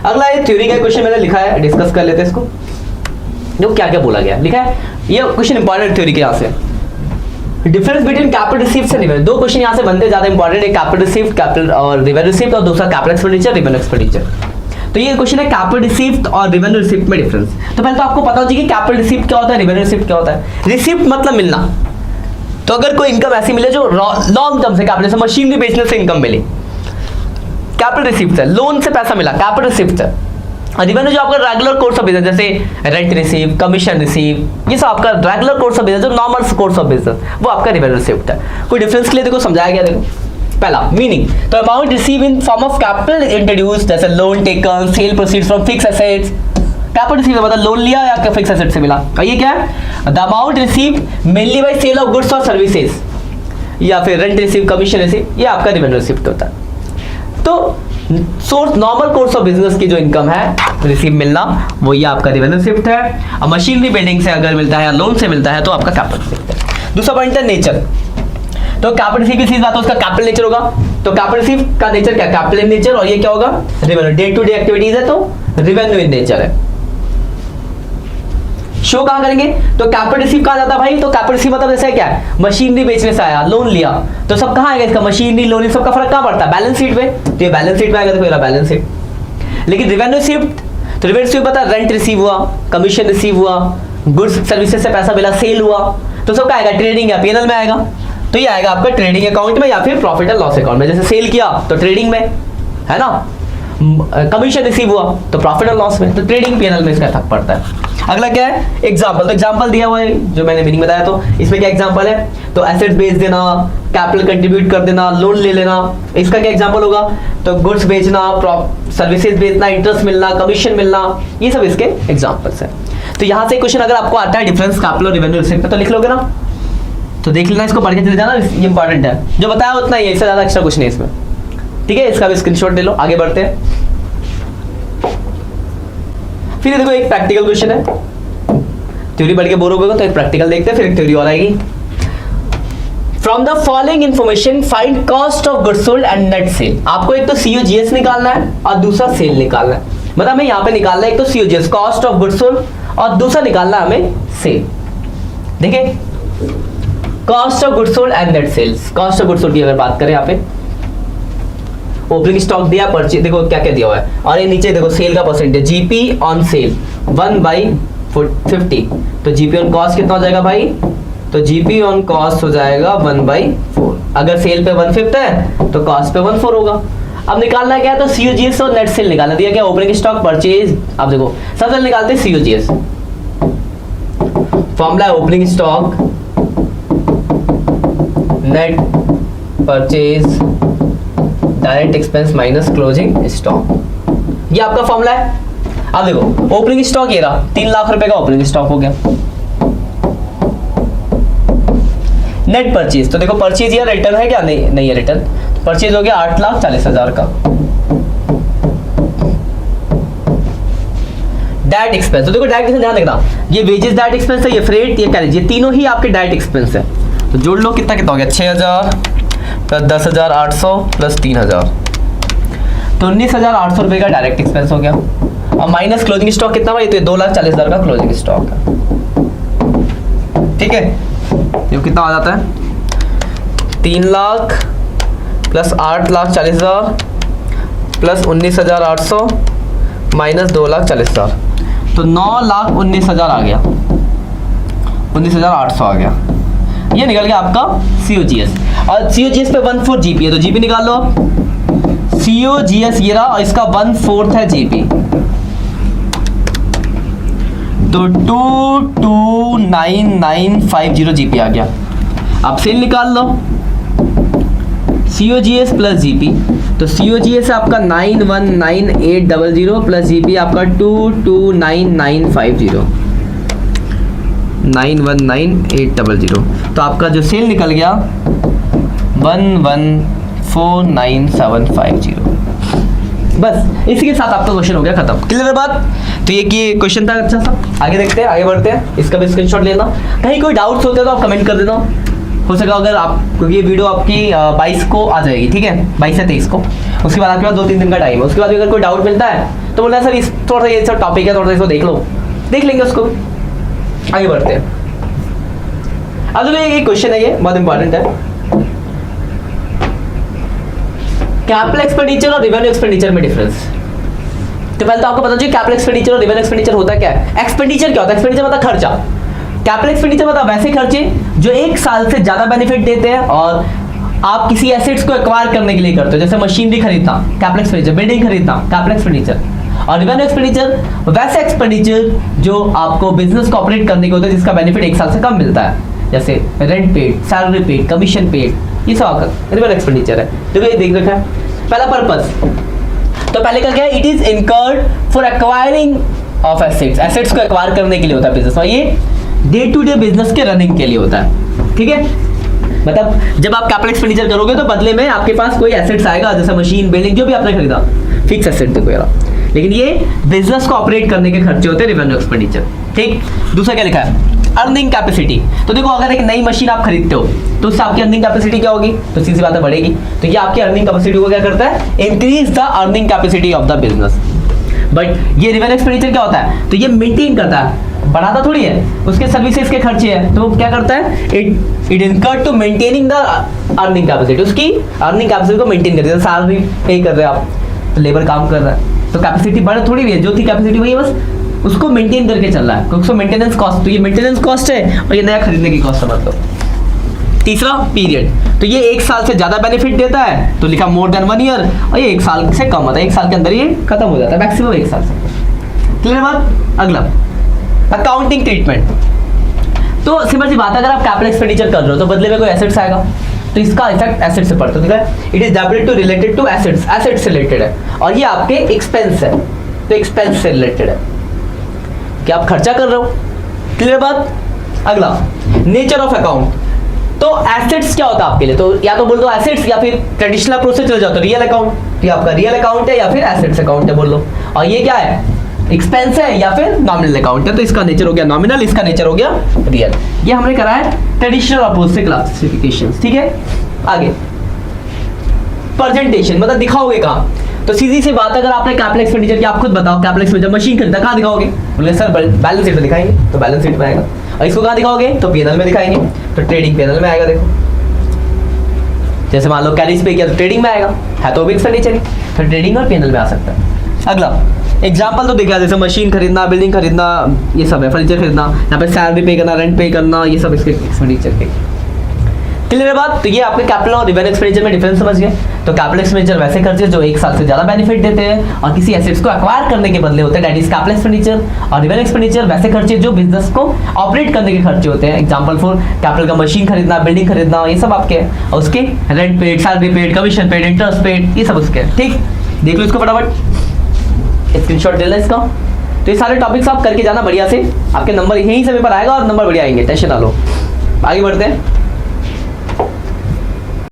अगला ये थ्योरी का क्वेश्चन मैंने लिखा है, डिस्कस कर लेते हैं इसको। देखो क्या क्या बोला गया, लिखा है ये क्वेश्चन इंपॉर्टेंट थ्योरी के यहाँ से, डिफरेंस बिटवीन कैपिटल रिसीव्ड से रेवेन्यू। दो क्वेश्चन यहाँ से बनते हैं ज्यादा इंपॉर्टेंट, एक कैपिटल रिसीव्ड कैपिटल और रेवेन्यू रिसीव्ड, और दूसरा कैपिटल एक्सपेंडिचर रेवेन्यू एक्सपेंडिचर। तो ये क्वेश्चन है कैपिटल रिसीव्ड और रेवेन्यू रिसीव्ड में डिफरेंस। तो पहले तो आपको पता होना चाहिए कि कैपिटल रिसीव्ड क्या होता है, रेवेन्यू रिसीव्ड क्या होता है। रिसीव्ड मतलब मिलना, तो अगर कोई इनकम ऐसी मिले जो लॉन्ग टर्म से कैपिटल से मशीनरी बेचने से इनकम मिली, कैपिटल रिसीव्ड है। लोन से पैसा मिला, कैपिटल रिसीव्ड है। और रेवेन्यू जो आपका रेगुलर कोर्स ऑफ बिजनेस, जैसे रेंट रिसीव, कमीशन रिसीव, ये सब आपका रेगुलर कोर्स ऑफ बिजनेस, जो नॉर्मल कोर्स ऑफ बिजनेस, वो आपका रेवेन्यू रिसीव्ड है। कोई डिफरेंस के लिए देखो समझाया गया, देखो पहला मीनिंग, तो amount receive in form of capital introduced, जैसे loan taken, sale proceeds from fix assets. Capital receive मतलब लोन लिया या फिक्स एसेट से मिला। और ये क्या है, the amount receive mainly by sale of goods और सर्विसेज, या फिर रेंट रिसीव, कमीशन रिसीव, ये आपका रेवेन्यू रिसीव्ड होता है। तो source normal course of business की जो इनकम है रिसीव मिलना, वो ये आपका रेवेन्यू रिसीव्ड है। और मशीनरी बिल्डिंग से अगर मिलता है या लोन से मिलता है तो आपका कैपिटल रिसीव्ड है। दूसरा पॉइंट है नेचर। तो कैपिटल रिसीव की चीज बात है, उसका कैपिटल नेचर होगा। तो कैपिटल रिसीव का नेचर क्या, कैपिटल इन नेचर, और ये क्या होगा, revenue. Day to day activities है तो रेवेन्यू इन नेचर है। शो कहां करेंगे, तो कैपिटल रिसीव कहा जाता है भाई। तो कैपिटल रिसीव मतलब जैसे क्या है, मशीनरी बेचने से आया, लोन लिया, तो सब कहां आएगा इसका, मशीनरी लोन, इन सबका फर्क कहां पड़ता है, बैलेंस शीट में। तो ये बैलेंस शीट में आएगा, देखो बैलेंस शीट। लेकिन रेवेन्यू रिसीव, तो रेवेन्यू रिसीव पता है, रेंट रिसीव हुआ, कमीशन रिसीव हुआ, गुड्स सर्विसेज से पैसा मिला, सेल हुआ, तो सब कहां आएगा, ट्रेडिंग या पीएनएल में आएगा। तो ये आएगा आपका ट्रेडिंग अकाउंट में या फिर प्रॉफिट एंड लॉस अकाउंट में। जैसे सेल किया तो ट्रेडिंग में है ना, कमीशन रिसीव हुआ तो प्रॉफिट एंड लॉस में, तो ट्रेडिंग पीएनएल में इसका इफेक्ट पड़ता है। अगला क्या है, एग्जांपल। तो एग्जांपल दिया हुआ है जो मैंने मीनिंग बताया, तो इसमें क्या एग्जांपल है, तो एसेट्स बेच देना, कैपिटल कंट्रीब्यूट कर देना, लोन ले लेना, इसका क्या एग्जांपल होगा, तो गुड्स बेचना, सर्विसेज बेचना, इंटरेस्ट मिलना, कमीशन मिलना, ये सब इसके एग्जांपल्स हैं। तो यहाँ से क्वेश्चन अगर आपको आता है डिफरेंस कैपिटल और रेवेन्यू रिसीव्ड, तो लिख लोगे ना, तो देख लेना, इसको पढ़ के चले जाना, ये इंपॉर्टेंट है। जो बताया उतना ही है, इससे ज्यादा एक्स्ट्रा कुछ नहीं इसमें, ठीक है। इसका भी स्क्रीनशॉट ले लो, आगे बढ़ते हैं। फिर देखो एक प्रैक्टिकल क्वेश्चन है, थ्योरी पढ़ के बोर हो गए तो एक प्रैक्टिकल देखते हैं, फिर एक थ्योरी और आएगी। From the following information find cost of goods sold and net cell. आपको एक तो COGS निकालना है और दूसरा सेल निकालना है। मतलब हमें यहाँ पे निकालना है एक तो COGS, cost of goods sold, और दूसरा निकालना है हमें सेल। देखिए cost of goods sold and net sales. Cost of goods sold की अगर बात करें, यहाँ पे ओपनिंग स्टॉक दिया, परचेज, देखो क्या क्या दिया हुआ है, और ये नीचे देखो सेल का परसेंटेज, GP ऑन सेल 1/50। तो GP ऑन कॉस्ट कितना हो जाएगा भाई, तो GP ऑन कॉस्ट हो जाएगा 1/4। अगर सेल पे 1/5 है तो कॉस्ट पे 1/4 होगा। अब निकालना क्या है, तो COGS और नेट सेल निकालना दिया क्या, ओपनिंग स्टॉक, परचेज। अब देखो सबसे पहले निकालते हैं COGS। फॉर्मूला है opening stock net purchase direct expense minus closing stock, ये आपका फॉर्मूला है। अब देखो ओपनिंग स्टॉक ये रहा, 3 लाख रुपए का ओपनिंग स्टॉक हो गया। नेट परचेज, तो देखो परचेज या रिटर्न है क्या, नहीं है रिटर्न, परचेज हो गया 8,40,000 का। डायरेक्ट एक्सपेंस, तो देखो डायरेक्ट एक्सपेंस ध्यान रखना, ये वेजेस डायरेक्ट एक्सपेंस है, ये फ्रेट, ये कैरेज, ये तीनों ही आपके डायरेक्ट एक्सपेंस है। तो जोड़ लो कितना कितना हो गया, 6,000 प्लस 10,800 प्लस 3,000, तो 19,800 रुपए का डायरेक्ट एक्सपेंस हो गया। और माइनस क्लोजिंग स्टॉक कितना भाई, तो 2,40,000 का क्लोजिंग स्टॉक है, ठीक है। ये कितना आ जाता है, 3 लाख प्लस 8,40,000 प्लस 19,800 माइनस 2,40,000, तो 9,19,000 आ गया, 19,800 आ गया। ये निकल गया आपका COGS, और COGS पे 1/4 GP है, तो GP निकाल लो। COGS ये रहा और इसका 1/4 है GP, तो 229950 GP आ गया। अब सेल निकाल लो, COGS प्लस GP, तो COGS आपका 919800 प्लस GP आपका 229950, 919800, तो आपका जो सेल निकल गया 1149,750। बस इसी के साथ आपका क्वेश्चन हो गया खत्म, क्लियर बात। तो ये कि क्वेश्चन था अच्छा सा, आगे देखते हैं, आगे बढ़ते हैं। इसका भी स्क्रीनशॉट लेना, कहीं कोई डाउट्स होते हैं तो आप कमेंट कर देना, हो सका अगर आप, क्योंकि ये वीडियो आपकी 22 को आ जाएगी, ठीक है, 22 या 23 को। उसके बाद आपके पास 2-3 दिन का टाइम है, उसके बाद अगर कोई डाउट मिलता है तो बोला सर इस थोड़ा सा ये सब टॉपिक है, थोड़ा सा इसको देख लो, देख लेंगे उसको, आगे बढ़ते हैं। अब एक क्वेश्चन है, ये बहुत इंपॉर्टेंट है, कैपिटल एक्सपेंडिचर और रेवेन्यू एक्सपेंडिचर में डिफरेंस। तो पहले तो आपको पता चाहिए कैपिटल एक्सपेंडिचर और रेवेन्यू एक्सपेंडिचर होता क्या है। एक्सपेंडिचर क्या होता है? एक्सपेंडिचर मतलब खर्चा। कैपिटल एक्सपेंडिचर मतलब वैसे खर्चे जो एक साल से ज्यादा बेनिफिट देते हैं और आप किसी एसेट्स को एक्वायर करने के लिए करते हो, जैसे मशीनरी खरीदना कैपिटल एक्सपेंडिचर, बिल्डिंग खरीदना कैपिटल एक्सपेंडिचर, और रेवेन्यू एक्सपेंडिचर वैसे एक्सपेंडिचर जो आपको बिजनेस को ऑपरेट करने के होते हैं जिसका बेनिफिट एक साल से कम मिलता है, जैसे rent paid, salary paid, commission paid, ये सब आकर रेवेन्यू एक्सपेंडिचर है। तो ये देख रखा है पहला पर्पस। तो पहले का क्या है, it is incurred for acquiring of assets, assets को एक्वायर करने के लिए होता है बिजनेस, और ये डे टू डे बिजनेस के रनिंग के लिए होता है। ठीक है, मतलब जब आप कैपिटल एक्सपेंडिचर करोगे तो बदले में आपके पास कोई एसेट्स आएगा, जैसे मशीन, बिल्डिंग, जो भी आपने खरीदा, फिक्स एसेट वगैरह, लेकिन ये बिजनेस को ऑपरेट करने के खर्चे होते हैं रेवेन्यू एक्सपेंडिचर। ठीक, दूसरा क्या लिखा है, अर्निंग कैपेसिटी। तो देखो अगर एक नई मशीन आप खरीदते हो तो उससे आपकी अर्निंग कैपेसिटी क्या होगी, तो सीधी सी बात है बढ़ेगी। तो ये आपकी अर्निंग कैपेसिटी को क्या करता है, increase the earning capacity of the business. But ये रेवेन्यू एक्सपेंडिचर क्या होता है, तो ये मेंटेन करता है, बढ़ाता थोड़ी है, उसके सर्विसेज के खर्चे हैं, तो वो क्या करता है, it incurred to maintaining the earning capacity, उसकी अर्निंग कैपेसिटी को मेंटेन करते हैं। सैलरी पे कर रहे हैं आप, तो लेबर काम कर रहा है, तो कैपेसिटी बढ़ थोड़ी है, जो थी कैपेसिटी वही है, बस उसको मेंटेन करके चल रहा है, क्योंकि उसको मेंटेनेंस कॉस्ट, तो ये मेंटेनेंस कॉस्ट है और ये नया खरीदने की कॉस्ट है मतलब। तीसरा पीरियड, तो ये एक साल से ज्यादा बेनिफिट देता है, तो लिखा मोर देन 1 ईयर, और ये एक साल से कम होता है, एक साल के अंदर ये खत्म हो जाता है, मैक्सिमम एक साल से। क्लियर बात। अगला अकाउंटिंग ट्रीटमेंट। तो सिंपल सी बात है, अगर आप कैपिटल एक्सपेंडिचर कर रहे हो तो बदले में कोई एसेट्स आएगा, तो इसका इफेक्ट एसेट से पड़ता है। It is debited to related to assets, assets से रिलेटेड है, और ये आपके एक्सपेंस है, तो एक्सपेंस से रिलेटेड है कि आप खर्चा कर रहे हो। क्लियर बात। अगला नेचर ऑफ अकाउंट। तो एसेट्स क्या होता है आपके लिए, तो या तो बोल दो एसेट्स या फिर ट्रेडिशनल प्रोसेस चले जाओ तो रियल अकाउंट, तो ये आपका रियल अकाउंट है या फिर एसेट्स अकाउंट है बोल लो, और ये क्या है, एक्सपेंस है या फिर नॉमिनल अकाउंट है, तो इसका नेचर हो गया नॉमिनल, इसका नेचर हो गया रियल। ये हमने करा है ट्रेडिशनल और पोस्ट क्लासिफिकेशंस। ठीक है, आगे प्रेजेंटेशन, मतलब दिखाओगे कहाँ, तो सीधी सी बात है, अगर आपने कैपिटल एक्सपेंडिचर की, आप खुद बताओ कैपिटल एक्सपेंडिचर मशीन खरीदा कहाँ दिखाओगे, बोले सर बैलेंस शीट में दिखाएंगे, तो बैलेंस शीट में आएगा, और इसको कहाँ दिखाओगे, तो पीएनएल में दिखाएंगे, तो ट्रेडिंग पीएनएल में आएगा। देखो जैसे मान लो कैरिज पे किया तो ट्रेडिंग में आएगा, है तो भी एक्सपेंडिचर ही, तो ट्रेडिंग और पीएनएल में आ सकता है। अगला एग्जाम्पल तो देखा, जैसे मशीन खरीदना, बिल्डिंग खरीदना, ये सब है, फर्नीचर खरीदना, यहाँ पे सैलरी पे करना, रेंट पे करना, ये सब इसके एक्सपेंडिचर के। क्लियर है बात। तो ये आपके कैपिटल और रेवेन्यू एक्सपेंडिचर में डिफरेंस समझ गए। तो कैपिटल एक्सपेंडिचर वैसे खर्चे जो एक साल से ज्यादा बेनिफिट देते हैं और किसी एसेट्स को एक्वायर करने के बदले होते हैं, दैट इज कैपिटल एक्सपेंडिचर। और रेवेन्यू एक्सपेंडिचर वैसे खर्चे जो बिजनेस को ऑपरेट करने के खर्चे होते हैं, एग्जांपल फॉर कैपिटल का मशीन खरीदना, बिल्डिंग खरीदना, ये सब आपके हैं, और उसके rent paid, salary paid, commission paid, interest paid, ये सब उसके हैं। ठीक, देख लो इसको फटाफट, स्क्रीनशॉट ले लो इसका। तो ये सारे टॉपिक्स आप करके जाना बढ़िया से, आपके नंबर यहीं समय पर आएगा और नंबर बढ़िया आएंगे, टेंशन ना लो। आगे बढ़ते हैं।